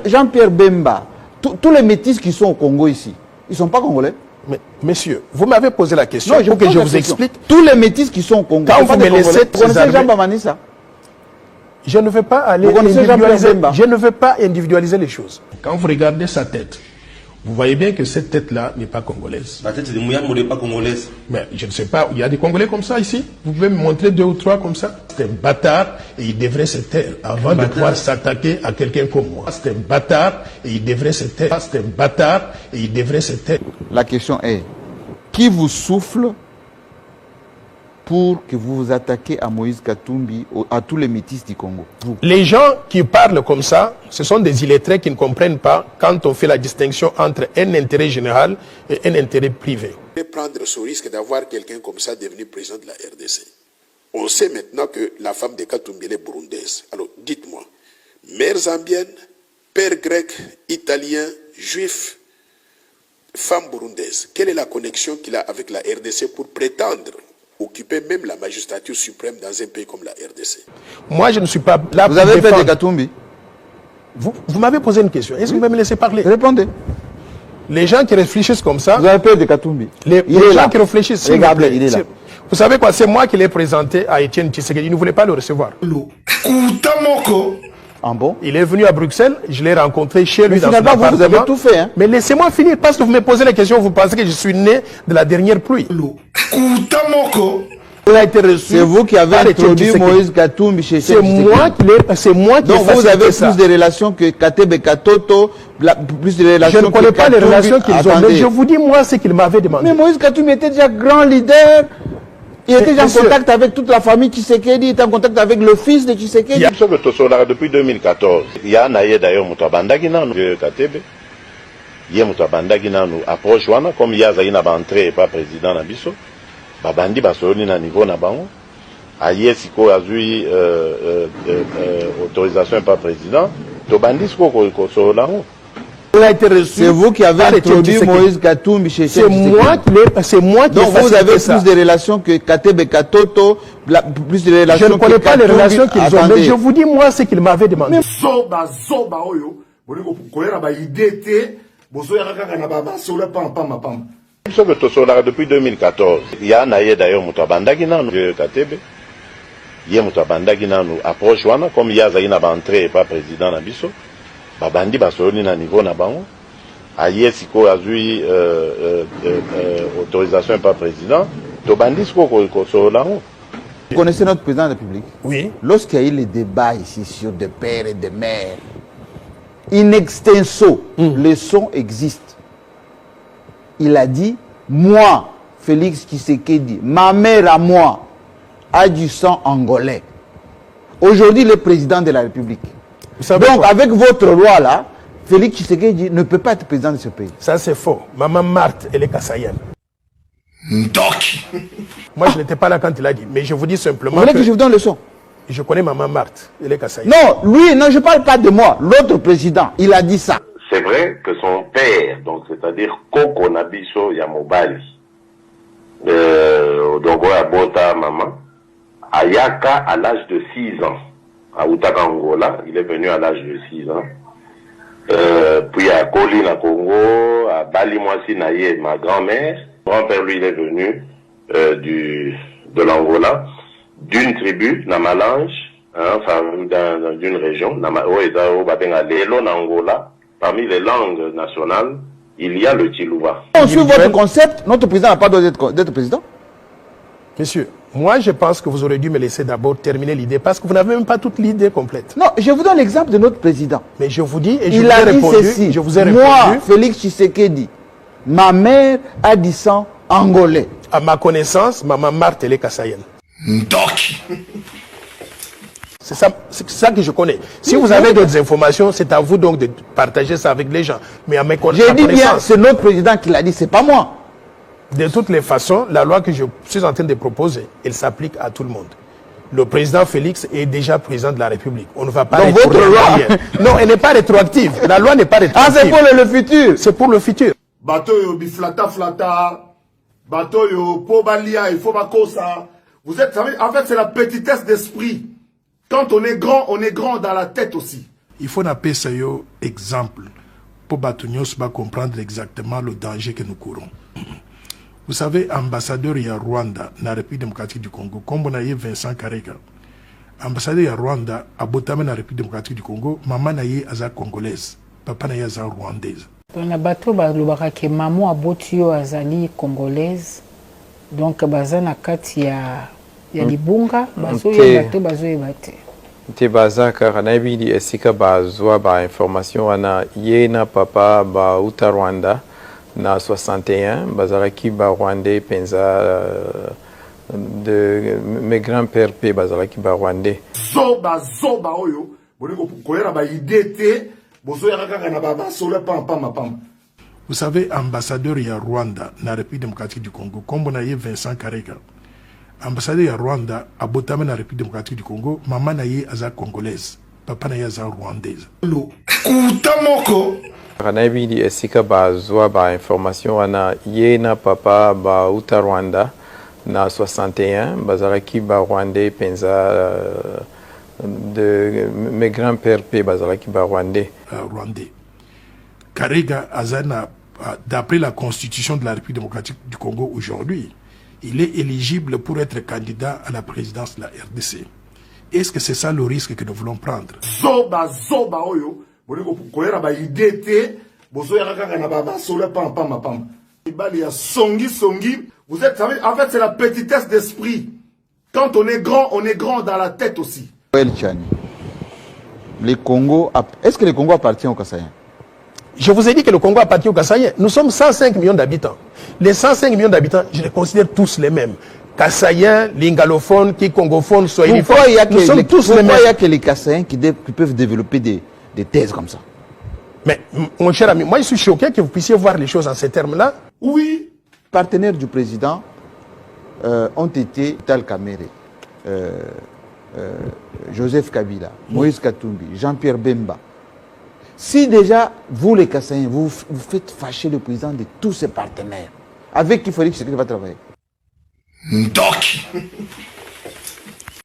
Jean-Pierre Bemba, tous les métis qui sont au Congo ici, ils ne sont pas congolais? Mais, monsieur, vous m'avez posé la question pour que je vous explique. Tous les métis qui sont au Congo, quand vous me laissez, vous connaissez Jean Bamanissa? Je ne veux pas aller je ne veux pas individualiser les choses. Quand vous regardez sa tête, vous voyez bien que cette tête-là n'est pas congolaise. La tête de Mouyam n'est pas congolaise. Mais je ne sais pas, il y a des Congolais comme ça ici. Vous pouvez me montrer 2 ou 3 comme ça. C'est un bâtard et il devrait se taire avant de pouvoir s'attaquer à quelqu'un comme moi. C'est un bâtard et il devrait se taire. C'est un bâtard et il devrait se taire. La question est, qui vous souffle pour que vous vous attaquiez à Moïse Katumbi, à tous les métis du Congo? Les gens qui parlent comme ça, ce sont des illettrés qui ne comprennent pas quand on fait la distinction entre un intérêt général et un intérêt privé. Prendre ce risque d'avoir quelqu'un comme ça devenu président de la RDC. On sait maintenant que la femme de Katumbi est burundaise. Alors dites-moi, mère zambienne, père grec, italien, juif, femme burundaise, quelle est la connexion qu'il a avec la RDC pour prétendre occuper même la magistrature suprême dans un pays comme la RDC? Moi, je ne suis pas là pour défendre. Vous avez fait de Katumbi? Vous m'avez posé une question. Est-ce que vous pouvez me laisser parler? Répondez. Les gens qui réfléchissent comme ça... Vous avez peur de Katumbi? Les gens qui réfléchissent... Regardez, il est là. Vous savez quoi? C'est moi qui l'ai présenté à Étienne Tshisekedi. Il ne voulait pas le recevoir. Ah bon? Il est venu à Bruxelles, je l'ai rencontré chez lui dans son appartement. Vous avez tout fait, hein? Mais laissez-moi finir, parce que vous me posez la question, vous pensez que je suis né de la dernière pluie. Il a été reçu. C'est vous qui avez introduit Moïse Katumbi chez C'est moi qui l'ai. Donc vous avez plus de relations que Katebe Katoto, plus de relations. Je ne connais pas les relations qu'ils ont, mais je vous dis moi ce qu'il m'avait demandé. Mais Moïse Katumbi était déjà grand leader. Il était déjà en contact avec toute la famille Tshisekedi, il était en contact avec le fils de Tshisekedi. Depuis 2014, il y a d'ailleurs Moutabandaki dans le Katebe. Il y a Moutabandaki dans nous approche comme il y a Zaina Bantré et pas président Nabiso. Babandi Basoloni na niveau na bango. Aye siko azui autorisation par président. Tobandi siko ko solango. C'est vous qui avez introduit Moïse Katumbi chez C'est moi qui l'ai. Donc vous avez plus de relations que Katebe Katoto, plus de relations. Je ne connais pas les relations qu'ils ont, mais je vous dis moi ce qu'il m'avait demandé. Zoba oyo, boniko koyera ba idée bozo ya kaka na baba sola pam. Depuis 2014, il y a d'ailleurs Moutabandaki dans le Katebe. Il y a Moutabandaki dans nous approche comme il y a Zaina Bantré et pas président Nabiso. Babandi Basoloni na niveau na bango. Aye siko azui autorisation par président. Tobandi siko ko solango. Vous connaissez notre président de la République? Oui. Lorsqu'il y a eu les débats ici sur des pères et des mères, in extenso, le son existe. Il a dit, moi, Félix Tshisekedi, ma mère à moi, a du sang angolais. Aujourd'hui, le président de la République. Donc, avec votre loi là, Félix Tshisekedi ne peut pas être président de ce pays. Ça, c'est faux. Maman Marthe, elle est kassaïenne. Moi, je n'étais pas là quand il a dit. Mais je vous dis simplement. Vous voulez que je vous donne le son? Je connais Maman Marthe, elle est kassaïenne. Non, lui, non, je ne parle pas de moi. L'autre président, il a dit ça. C'est vrai que son père, donc c'est-à-dire Koko Nabiso Yamobali, donc à Bota Maman, Ayaka à l'âge de 6 ans, à Outaka Angola, il est venu à l'âge de 6 ans. Puis à Koli na Congo, à Bali Mwasi Naye, ma grand-mère. Mon grand-père, lui, il est venu de l'Angola, d'une tribu, Namalange, enfin d'une région, Angola. Parmi les langues nationales, il y a le Chiluba. Sur votre concept, notre président n'a pas le droit d'être président? Monsieur, moi je pense que vous aurez dû me laisser d'abord terminer l'idée parce que vous n'avez même pas toute l'idée complète. Non, je vous donne l'exemple de notre président. Mais je vous dis, et il a dit ceci, je vous ai répondu. Moi, Félix Tshisekedi, ma mère a du sang angolais. À ma connaissance, Maman Marthe, elle est kassaïenne. C'est ça que je connais. Si vous avez d'autres informations, c'est à vous donc de partager ça avec les gens. Mais à mes connaissances... J'ai dit bien, c'est notre président qui l'a dit, c'est pas moi. De toutes les façons, la loi que je suis en train de proposer, elle s'applique à tout le monde. Le président Félix est déjà président de la République. On ne va pas donc votre loi... Non, elle n'est pas rétroactive. La loi n'est pas rétroactive. Ah, c'est pour le futur. C'est pour le futur. Bateau yo biflata flata, bateau yo pobalia, il faut bakosa. Vous êtes, en fait, c'est la petitesse d'esprit. Quand on est grand dans la tête aussi. Il faut appeler ça un exemple pour Batunios comprendre exactement le danger que nous courons. Vous savez, ambassadeur de Rwanda, dans la République démocratique du Congo, comme on a eu Vincent Karega, ambassadeur de Rwanda, à Botame dans la République démocratique du Congo, maman a eu aza congolaise, papa na eu aza rwandaise. Dans la bateau, ke maman a botio azali congolaise, donc baza na kati ya libunga, bazo ya bateau bazo ya bate. Te baza kaka nayebi esika bazwa ba information wana ye na papa ba uta Rwanda na 61 bazalaki ba Rwandais penza de mes grands-pères pe bazalaki ba Rwandais. Zoba oyo boniko koyera ba idée te bozo ya kaka na ba solo pam. Vous savez, ambassadeur de Rwanda dans la République démocratique du Congo, comme on a eu Vincent Karega, ambassadeur de Rwanda à Botame dans la République démocratique du Congo, maman na ye aza congolaise, papa na ye aza rwandaise. Kutamoko Nayebi esika bazwa ba information wana ye na papa ba uta Rwanda na 61 bazalaki ba Rwandais penza de mes grands-pères pe bazalaki ba Rwandais. Rwandais. Karega Azana, d'après la constitution de la République démocratique du Congo aujourd'hui, il est éligible pour être candidat à la présidence de la RDC. Est-ce que c'est ça le risque que nous voulons prendre? Zoba oyo, boniko koyera ba idée te, bozo ya kaka na ba solo pam. Ibali ya songi. Vous êtes, savez, en fait c'est la petitesse d'esprit. Quand on est grand dans la tête aussi. Le Congo, est-ce que le Congo appartient aux Kassaïens? Je vous ai dit que le Congo appartient aux Kassaïens. Nous sommes 105 millions d'habitants. Les 105 millions d'habitants, je les considère tous les mêmes. Kassaïens, lingalophones, kikongophones, swahiliphones, nous sommes tous les mêmes. Pourquoi il n'y a que les Kassaïens qui peuvent développer des thèses comme ça? Mais, mon cher ami, moi je suis choqué que vous puissiez voir les choses en ces termes-là. Oui. Partenaires du président ont été Tal Kamere, Joseph Kabila, Moïse Katumbi, Jean-Pierre Bemba. Si déjà, vous les Kassaïens, vous faites fâcher le président de tous ses partenaires, avec qui Félix Tshisekedi va travailler. Doc